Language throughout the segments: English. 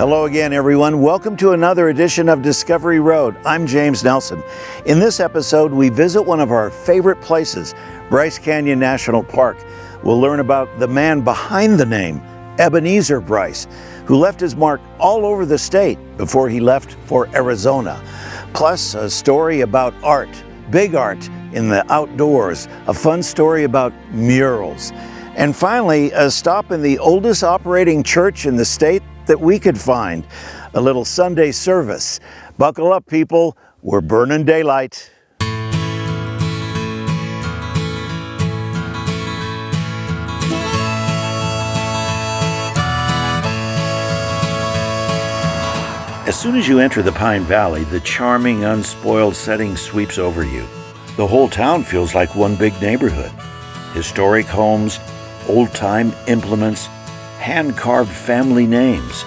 Hello again, everyone. Welcome to another edition of Discovery Road. I'm James Nelson. In this episode, we visit one of our favorite places, Bryce Canyon National Park. We'll learn about the man behind the name, Ebenezer Bryce, who left his mark all over the state before he left for Arizona. Plus, a story about art, big art in the outdoors, a fun story about murals. And finally, a stop in the oldest operating church in the state that we could find, a little Sunday service. Buckle up, people, we're burning daylight. As soon as you enter the Pine Valley, the charming, unspoiled setting sweeps over you. The whole town feels like one big neighborhood. Historic homes, old-time implements, hand-carved family names,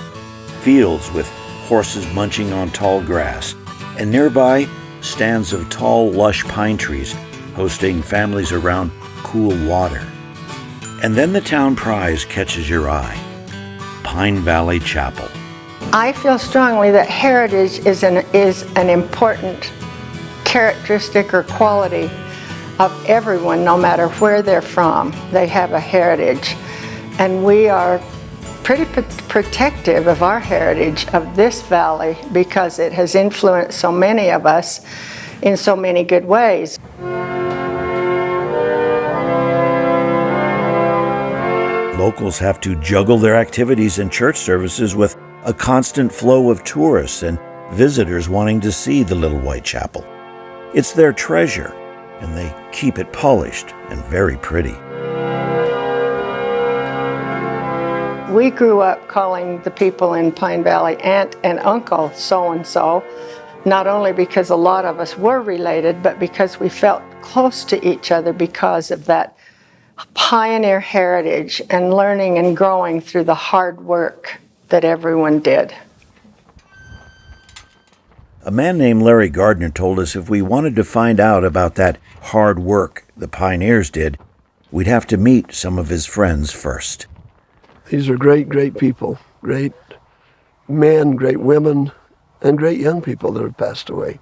fields with horses munching on tall grass, and nearby, stands of tall, lush pine trees hosting families around cool water. And then the town prize catches your eye, Pine Valley Chapel. I feel strongly that heritage is an important characteristic or quality of everyone, no matter where they're from. They have a heritage. And we are pretty protective of our heritage of this valley because it has influenced so many of us in so many good ways. Locals have to juggle their activities and church services with a constant flow of tourists and visitors wanting to see the little white chapel. It's their treasure, and they keep it polished and very pretty. We grew up calling the people in Pine Valley aunt and uncle so-and-so, not only because a lot of us were related, but because we felt close to each other because of that pioneer heritage and learning and growing through the hard work that everyone did. A man named Larry Gardner told us if we wanted to find out about that hard work the pioneers did, we'd have to meet some of his friends first. These are great, great people, great men, great women, and great young people that have passed away.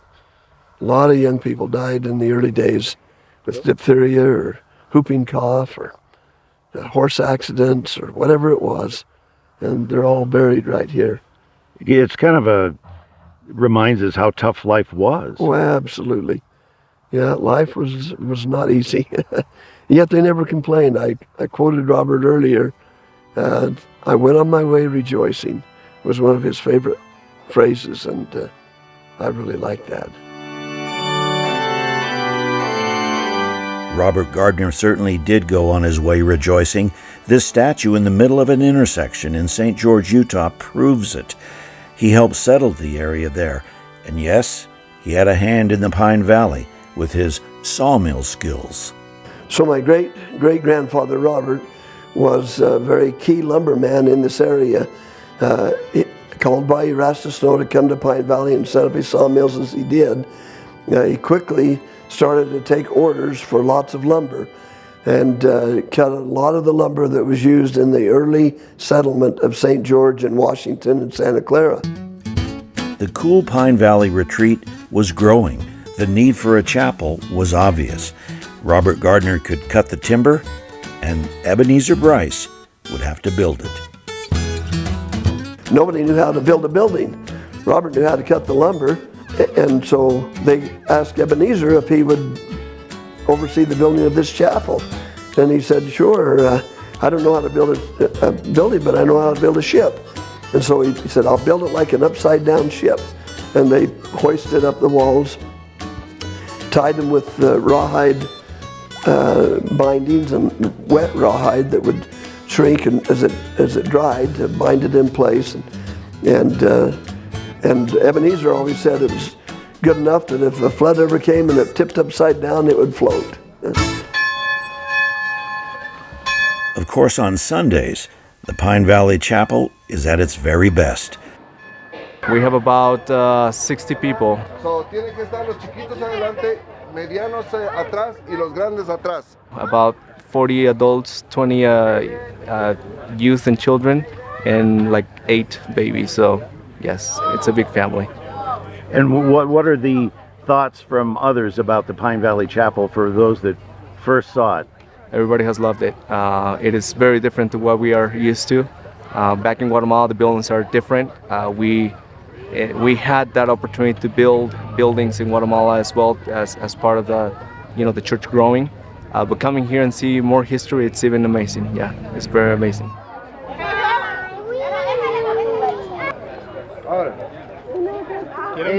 A lot of young people died in the early days with diphtheria or whooping cough or horse accidents or whatever it was, and they're all buried right here. It's kind of reminds us how tough life was. Oh, absolutely. Yeah, life was not easy. Yet they never complained. I quoted Robert earlier. I went on my way rejoicing was one of his favorite phrases, and I really like that. Robert Gardner certainly did go on his way rejoicing. This statue in the middle of an intersection in St. George, Utah proves it. He helped settle the area there, and yes, he had a hand in the Pine Valley with his sawmill skills. So my great-great-grandfather Robert was a very key lumberman in this area. He called by Erastus Snow to come to Pine Valley and set up his sawmills as he did. He quickly started to take orders for lots of lumber and cut a lot of the lumber that was used in the early settlement of St. George and Washington and Santa Clara. The cool Pine Valley retreat was growing. The need for a chapel was obvious. Robert Gardner could cut the timber, and Ebenezer Bryce would have to build it. Nobody knew how to build a building. Robert knew how to cut the lumber, and so they asked Ebenezer if he would oversee the building of this chapel. And he said, sure, I don't know how to build a building, but I know how to build a ship. And so he said, I'll build it like an upside-down ship. And they hoisted up the walls, tied them with rawhide bindings and wet rawhide that would shrink and as it dried to bind it in place. And Ebenezer always said it was good enough that if a flood ever came and it tipped upside down, it would float. Of course, on Sundays, the Pine Valley Chapel is at its very best. We have about 60 people. So tienen que estar los chiquitos adelante, medianos atrás y los grandes atrás. About 40 adults, 20 youth and children, and like 8 babies. So yes, it's a big family. And what are the thoughts from others about the Pine Valley Chapel for those that first saw it? Everybody has loved it. It is very different to what we are used to. Back in Guatemala, the buildings are different. We had that opportunity to build buildings in Guatemala as well as part of the church growing. But coming here and see more history, it's even amazing. Yeah, it's very amazing.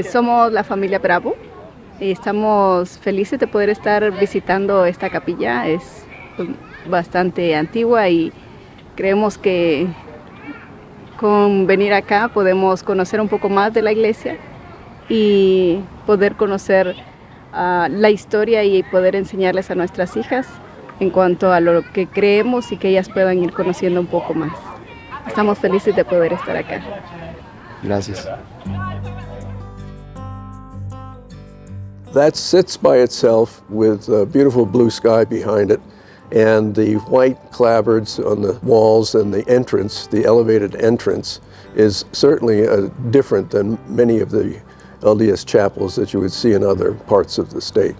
Somos la familia Bravo y estamos felices de poder estar visitando esta capilla. Es bastante antigua y creemos que con venir acá podemos conocer un poco más de la iglesia y poder conocer la historia y poder enseñarles a nuestras hijas en cuanto a lo que creemos y que ellas puedan ir conociendo un poco más. Estamos felices de poder estar acá. Gracias. That sits by itself with a beautiful blue sky behind it, and the white clapboards on the walls and the entrance, the elevated entrance, is certainly different than many of the LDS chapels that you would see in other parts of the state.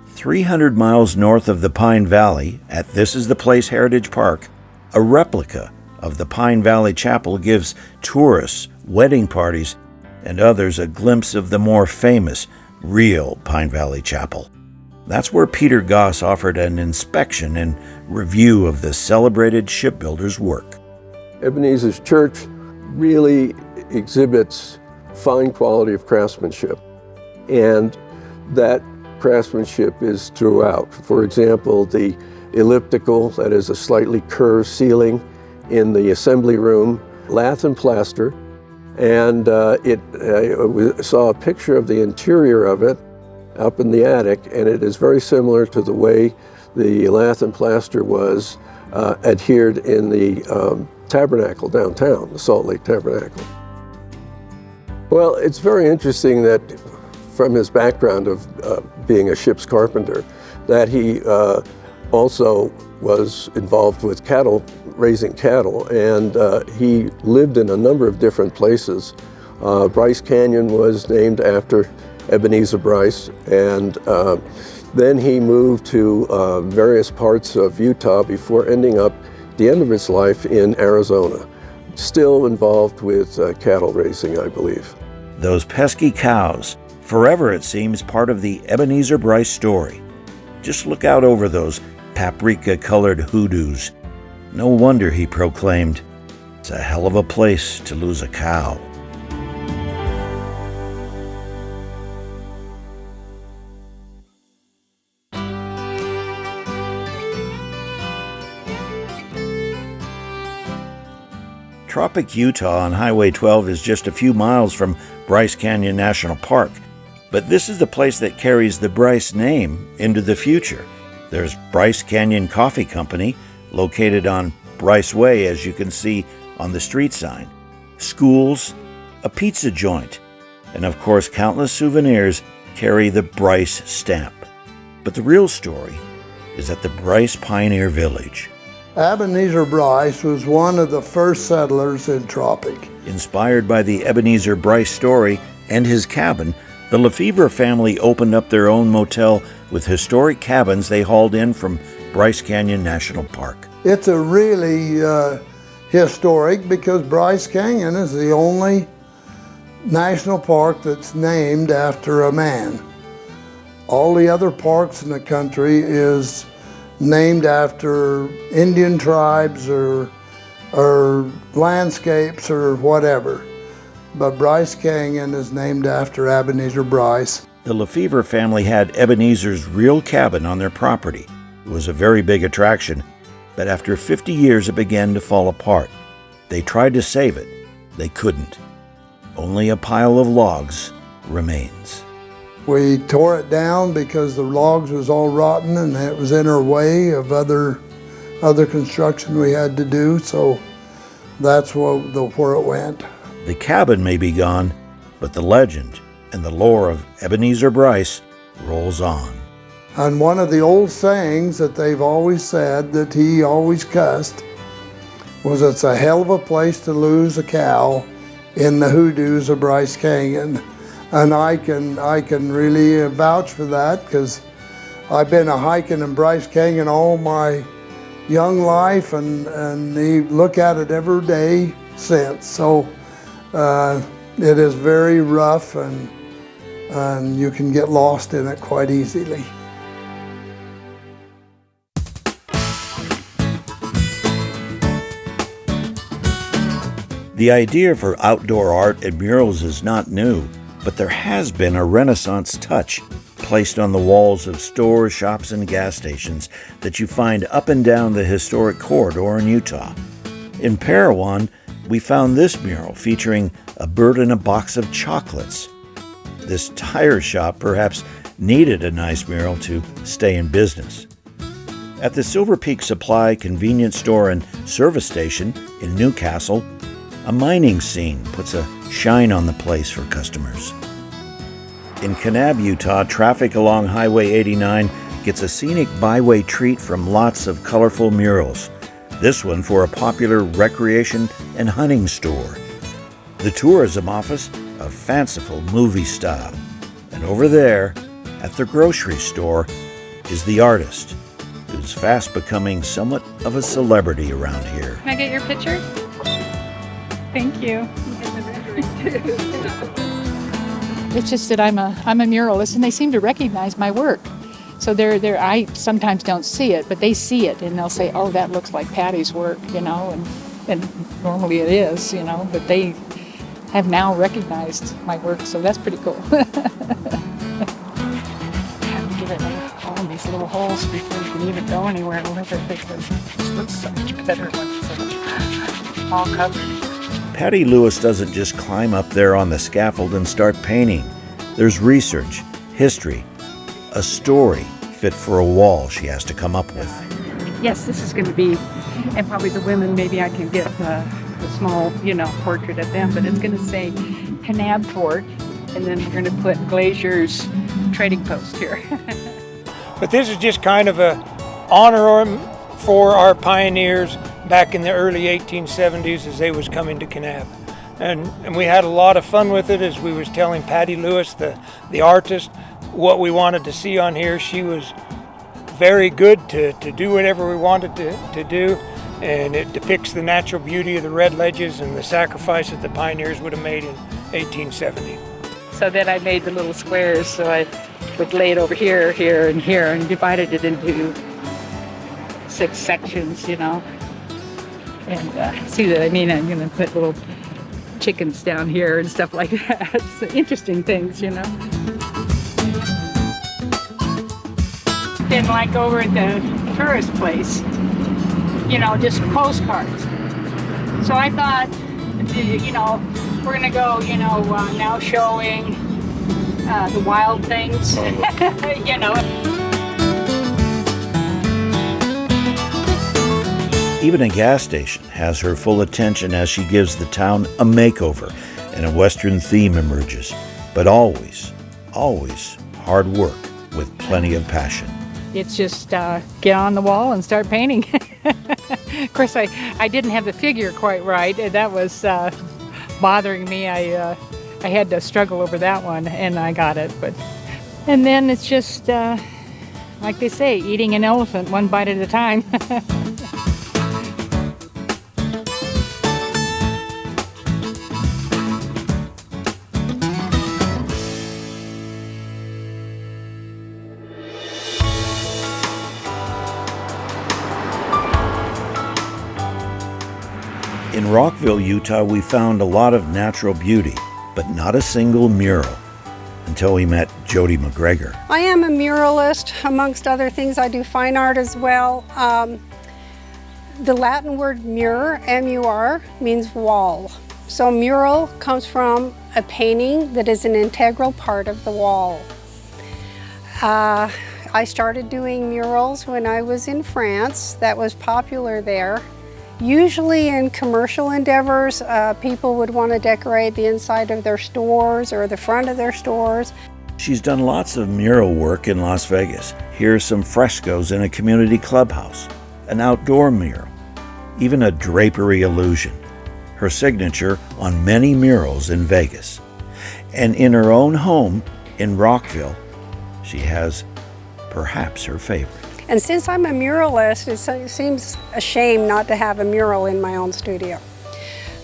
300 miles north of the Pine Valley, at This Is the Place Heritage Park, a replica of the Pine Valley Chapel gives tourists, wedding parties, and others a glimpse of the more famous, real Pine Valley Chapel. That's where Peter Goss offered an inspection and review of the celebrated shipbuilder's work. Ebenezer's church really exhibits fine quality of craftsmanship, and that craftsmanship is throughout. For example, the elliptical, that is a slightly curved ceiling in the assembly room, lath and plaster, and we saw a picture of the interior of it up in the attic, and it is very similar to the way the lath and plaster was adhered in the tabernacle downtown, the Salt Lake Tabernacle. Well, it's very interesting that from his background of being a ship's carpenter, that he also was involved with raising cattle, and he lived in a number of different places. Bryce Canyon was named after Ebenezer Bryce, and then he moved to various parts of Utah before ending up the end of his life in Arizona, still involved with cattle raising, I believe. Those pesky cows, forever it seems part of the Ebenezer Bryce story. Just look out over those paprika-colored hoodoos. No wonder he proclaimed, "It's a hell of a place to lose a cow." Tropic, Utah on Highway 12 is just a few miles from Bryce Canyon National Park, but this is the place that carries the Bryce name into the future. There's Bryce Canyon Coffee Company, located on Bryce Way, as you can see on the street sign, schools, a pizza joint, and of course countless souvenirs carry the Bryce stamp. But the real story is at the Bryce Pioneer Village. Ebenezer Bryce was one of the first settlers in Tropic. Inspired by the Ebenezer Bryce story and his cabin, the Lefevre family opened up their own motel with historic cabins they hauled in from Bryce Canyon National Park. It's a really historic because Bryce Canyon is the only national park that's named after a man. All the other parks in the country is named after Indian tribes or landscapes or whatever. But Bryce Canyon is named after Ebenezer Bryce. The Lefevre family had Ebenezer's real cabin on their property. It was a very big attraction, but after 50 years it began to fall apart. They tried to save it. They couldn't. Only a pile of logs remains. We tore it down because the logs was all rotten and it was in our way of other construction we had to do, so that's where it went. The cabin may be gone, but the legend and the lore of Ebenezer Bryce rolls on. And one of the old sayings that they've always said that he always cussed was it's a hell of a place to lose a cow in the hoodoos of Bryce Canyon. And I can really vouch for that, because I've been hiking in Bryce Canyon all my young life, and you look at it every day since. So it is very rough, and you can get lost in it quite easily. The idea for outdoor art and murals is not new, but there has been a Renaissance touch placed on the walls of stores, shops, and gas stations that you find up and down the historic corridor in Utah. In Parowan, we found this mural featuring a bird and a box of chocolates. This tire shop perhaps needed a nice mural to stay in business. At the Silver Peak Supply convenience store and service station in Newcastle, a mining scene puts a shine on the place for customers. In Kanab, Utah, traffic along Highway 89 gets a scenic byway treat from lots of colorful murals. This one for a popular recreation and hunting store. The tourism office, a fanciful movie style. And over there, at the grocery store, is the artist, who's fast becoming somewhat of a celebrity around here. Can I get your picture? Thank you. It's just that I'm a muralist, and they seem to recognize my work. So I sometimes don't see it, but they see it, and they'll say, "Oh, that looks like Patty's work," and normally it is, but they have now recognized my work, so that's pretty cool. Have to give it all these little holes before you can even go anywhere with it, because it looks so much better when it's all covered. Patty Lewis doesn't just climb up there on the scaffold and start painting. There's research, history, a story fit for a wall she has to come up with. Yes, this is going to be, and probably the women, maybe I can get the small, portrait of them, but it's going to say Kanab Fort, and then we're going to put Glazier's trading post here. But this is just kind of a honor for our pioneers back in the early 1870s as they was coming to Kanab. And we had a lot of fun with it, as we was telling Patty Lewis, the artist, what we wanted to see on here. She was very good to do whatever we wanted to do, and it depicts the natural beauty of the red ledges and the sacrifice that the pioneers would have made in 1870. So then I made the little squares, so I would lay it over here, here, and here, and divided it into 6 sections, And see that I mean? I'm going to put little chickens down here and stuff like that. So interesting things, Then like over at the tourist place, just postcards. So I thought, we're going to go, now showing the wild things, Even a gas station has her full attention as she gives the town a makeover and a Western theme emerges. But always, always hard work with plenty of passion. It's just get on the wall and start painting. Of course, I didn't have the figure quite right. That was bothering me. I had to struggle over that one, and I got it. And then it's just, like they say, eating an elephant one bite at a time. In Rockville, Utah, we found a lot of natural beauty, but not a single mural, until we met Jody McGregor. I am a muralist. Amongst other things, I do fine art as well. The Latin word mur, M-U-R, means wall. So mural comes from a painting that is an integral part of the wall. I started doing murals when I was in France. That was popular there. Usually in commercial endeavors, people would want to decorate the inside of their stores or the front of their stores. She's done lots of mural work in Las Vegas. Here's some frescoes in a community clubhouse, an outdoor mural, even a drapery illusion. Her signature on many murals in Vegas. And in her own home in Rockville, she has perhaps her favorite. And since I'm a muralist, it seems a shame not to have a mural in my own studio.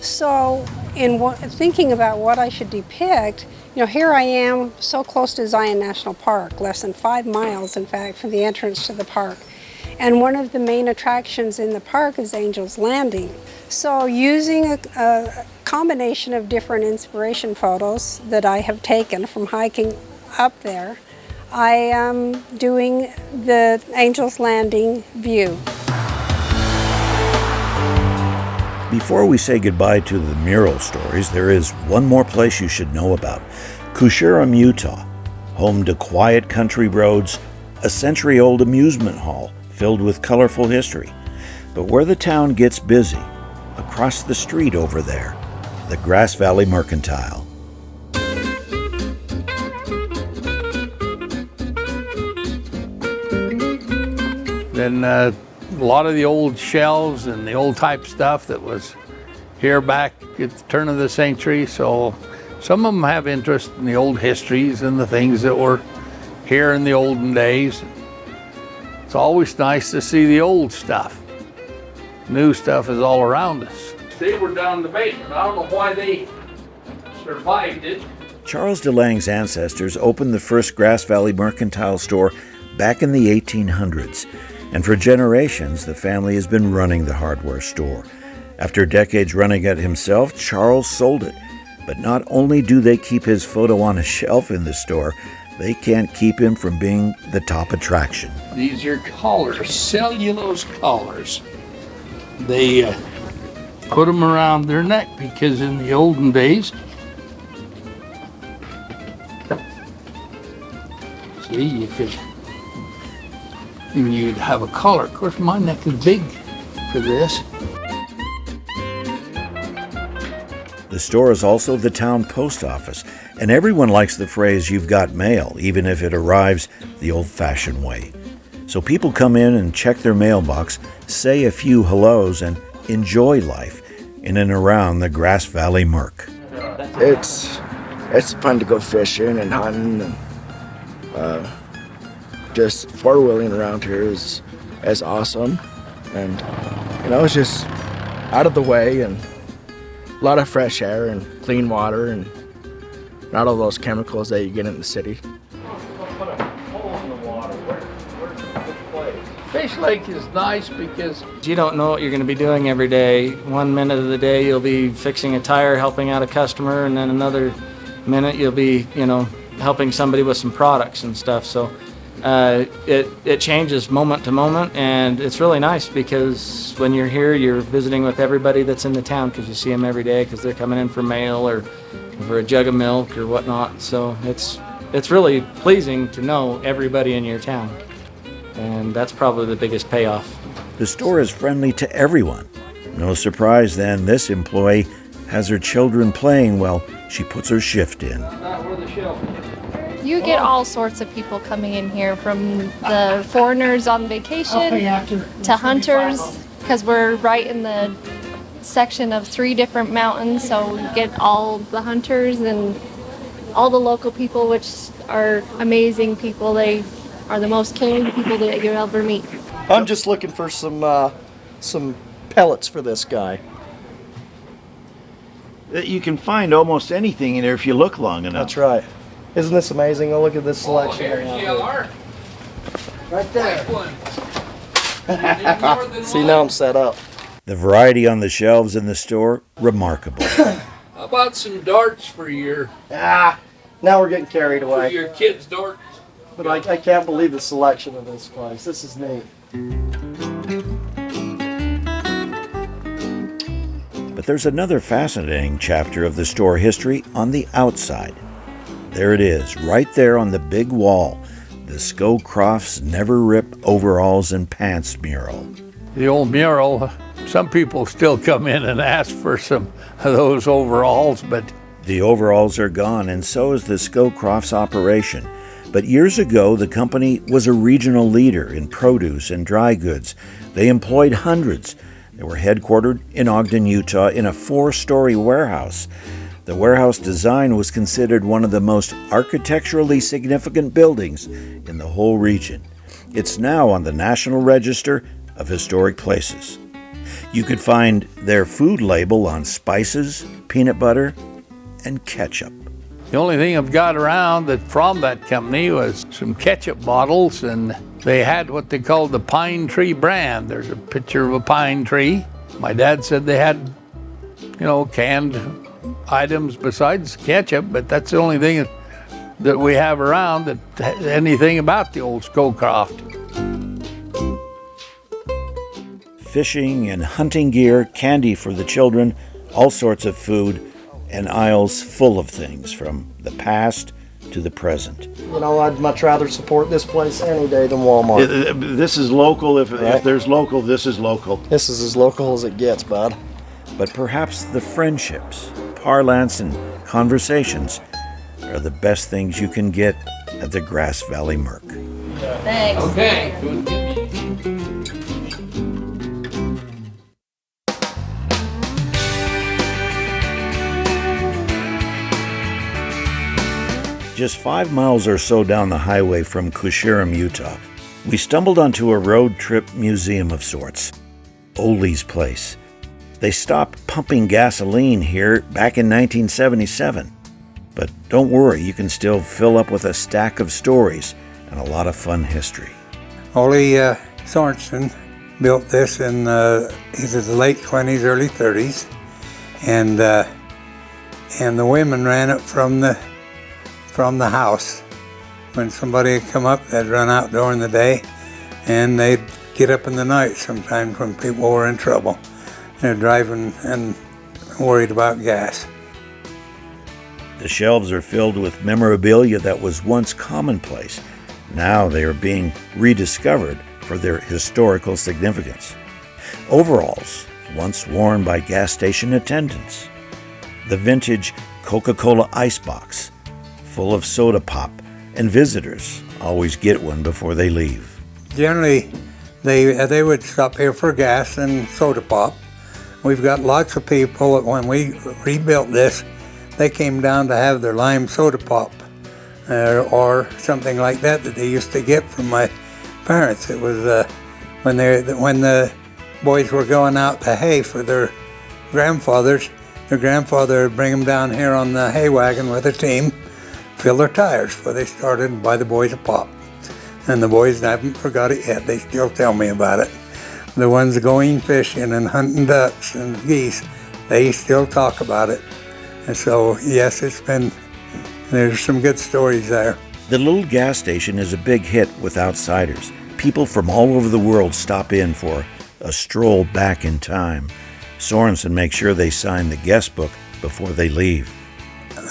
So in thinking about what I should depict, here I am so close to Zion National Park, less than 5 miles, in fact, from the entrance to the park. And one of the main attractions in the park is Angel's Landing. So using a combination of different inspiration photos that I have taken from hiking up there, I am doing the Angel's Landing view. Before we say goodbye to the mural stories, there is one more place you should know about. Cushuram, Utah, home to quiet country roads, a century-old amusement hall filled with colorful history. But where the town gets busy, across the street over there, the Grass Valley Mercantile. Then a lot of the old shelves and the old type stuff that was here back at the turn of the century. So some of them have interest in the old histories and the things that were here in the olden days. It's always nice to see the old stuff. New stuff is all around us. They were down in the basement. I don't know why they survived it. Charles DeLange's ancestors opened the first Grass Valley Mercantile store back in the 1800s. And for generations, the family has been running the hardware store. After decades running it himself, Charles sold it. But not only do they keep his photo on a shelf in the store, they can't keep him from being the top attraction. These are collars, cellulose collars. They put them around their neck because in the olden days, see, you'd have a collar. Of course, my neck is big for this. The store is also the town post office, and everyone likes the phrase, "You've got mail," even if it arrives the old-fashioned way. So people come in and check their mailbox, say a few hellos, and enjoy life in and around the Grass Valley Merc. It's fun to go fishing and hunting, and just four-wheeling around here is awesome. And it's just out of the way and a lot of fresh air and clean water and not all those chemicals that you get in the city. Fish Lake is nice because you don't know what you're going to be doing every day. 1 minute of the day you'll be fixing a tire, helping out a customer, and then another minute you'll be, helping somebody with some products and stuff. So it changes moment to moment, and it's really nice because when you're here, you're visiting with everybody that's in the town because you see them every day because they're coming in for mail or for a jug of milk or whatnot. So it's really pleasing to know everybody in your town. And that's probably the biggest payoff. The store is friendly to everyone. No surprise then, this employee has her children playing while she puts her shift in. You get all sorts of people coming in here, from the foreigners on vacation to hunters, because we're right in the section of 3 different mountains, so we get all the hunters and all the local people, which are amazing people. They are the most caring people that you'll ever meet. I'm just looking for some pellets for this guy. You can find almost anything in there if you look long enough. That's right. Isn't this amazing? Oh, look at this selection. Right there. See, now I'm set up. The variety on the shelves in the store, remarkable. How about some darts for your... now we're getting carried away. For your kids' darts. But I can't believe the selection of this place. This is neat. But there's another fascinating chapter of the store history on the outside. There it is, right there on the big wall, the Scowcroft's Never Rip Overalls and Pants mural. The old mural, some people still come in and ask for some of those overalls, but... The overalls are gone, and so is the Scowcroft's operation. But years ago, the company was a regional leader in produce and dry goods. They employed hundreds. They were headquartered in Ogden, Utah, in a 4-story warehouse. The warehouse design was considered one of the most architecturally significant buildings in the whole region. It's now on the National Register of Historic Places. You could find their food label on spices, peanut butter, and ketchup. The only thing I've got around from that company was some ketchup bottles, and they had what they called the pine tree brand. There's a picture of a pine tree. My dad said they had, canned items besides ketchup, but that's the only thing that we have around that anything about the old Scowcroft. Fishing and hunting gear, candy for the children, all sorts of food, and aisles full of things from the past to the present. I'd much rather support this place any day than Walmart. This is local. If there's local, this is local. This is as local as it gets, bud. But perhaps the friendships, parlance, and conversations are the best things you can get at the Grass Valley Merc. Thanks. Okay. Just 5 miles or so down the highway from Cushiram, Utah, we stumbled onto a road trip museum of sorts, Ole's Place. They stopped pumping gasoline here back in 1977. But don't worry, you can still fill up with a stack of stories and a lot of fun history. Ole Sorensen built this in either the late 20s, early 30s, and the women ran it from the house. When somebody would come up, they'd run out during the day, and they'd get up in the night sometimes when people were in trouble. They're driving and worried about gas. The shelves are filled with memorabilia that was once commonplace. Now they are being rediscovered for their historical significance. Overalls, once worn by gas station attendants. The vintage Coca-Cola icebox, full of soda pop, and visitors always get one before they leave. Generally, they would stop here for gas and soda pop. We've got lots of people that when we rebuilt this, they came down to have their lime soda pop or something like that they used to get from my parents. It was when the boys were going out to hay for their grandfathers, their grandfather would bring them down here on the hay wagon with a team, fill their tires before they started and buy the boys a pop. And the boys haven't forgot it yet. They still tell me about it. The ones going fishing and hunting ducks and geese, they still talk about it. And so, yes, there's some good stories there. The little gas station is a big hit with outsiders. People from all over the world stop in for a stroll back in time. Sorensen makes sure they sign the guest book before they leave.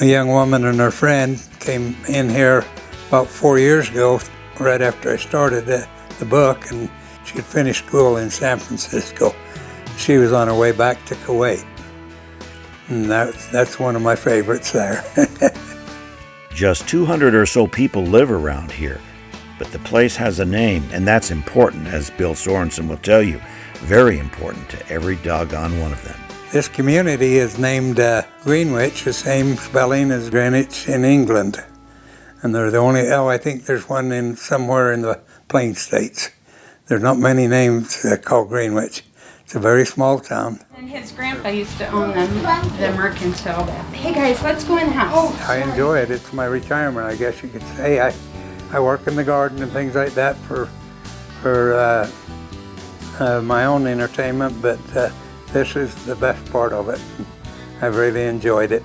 A young woman and her friend came in here about 4 years ago, right after I started the book, and she had finished school in San Francisco. She was on her way back to Kuwait. And that's one of my favorites there. Just 200 or so people live around here, but the place has a name, and that's important, as Bill Sorensen will tell you. Very important to every doggone one of them. This community is named Greenwich, the same spelling as Greenwich in England. And they're the only, I think there's one somewhere in the Plain States. There's not many names called Greenwich. It's a very small town. And his grandpa used to own the mercantile. Hey guys, let's go in the house. I enjoy it. It's my retirement, I guess you could say. I work in the garden and things like that for my own entertainment, but this is the best part of it. I've really enjoyed it.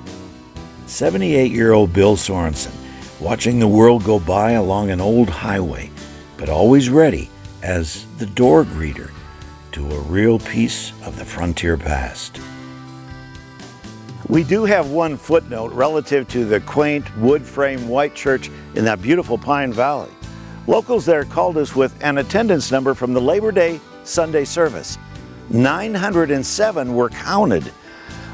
78-year-old Bill Sorensen, watching the world go by along an old highway, but always ready as the door greeter to a real piece of the frontier past. We do have one footnote relative to the quaint wood frame white church in that beautiful Pine Valley. Locals there called us with an attendance number from the Labor Day Sunday service. 907 were counted.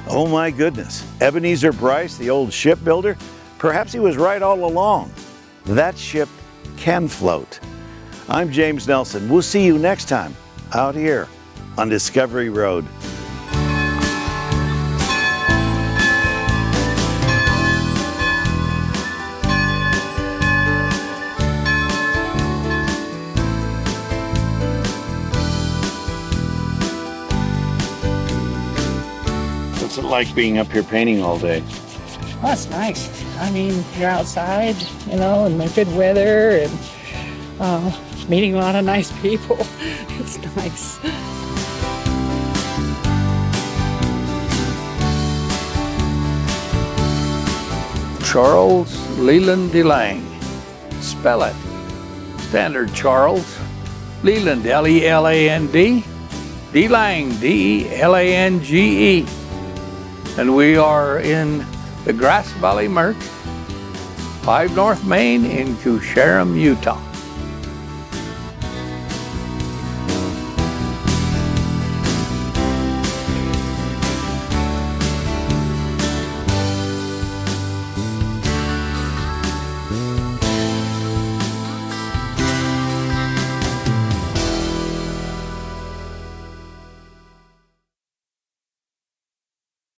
Oh my goodness. Ebenezer Bryce, the old shipbuilder, perhaps he was right all along. That ship can float. I'm James Nelson. We'll see you next time out here on Discovery Road. What's it like being up here painting all day? Oh, it's nice. I mean, you're outside, you know, and the good weather, and meeting a lot of nice people. It's nice. Charles Leland DeLange. Spell it. Standard Charles. Leland, L-E-L-A-N-D. DeLange, D-E-L-A-N-G-E. And we are in the Grass Valley Merc, 5 North Main in Cusharam, Utah.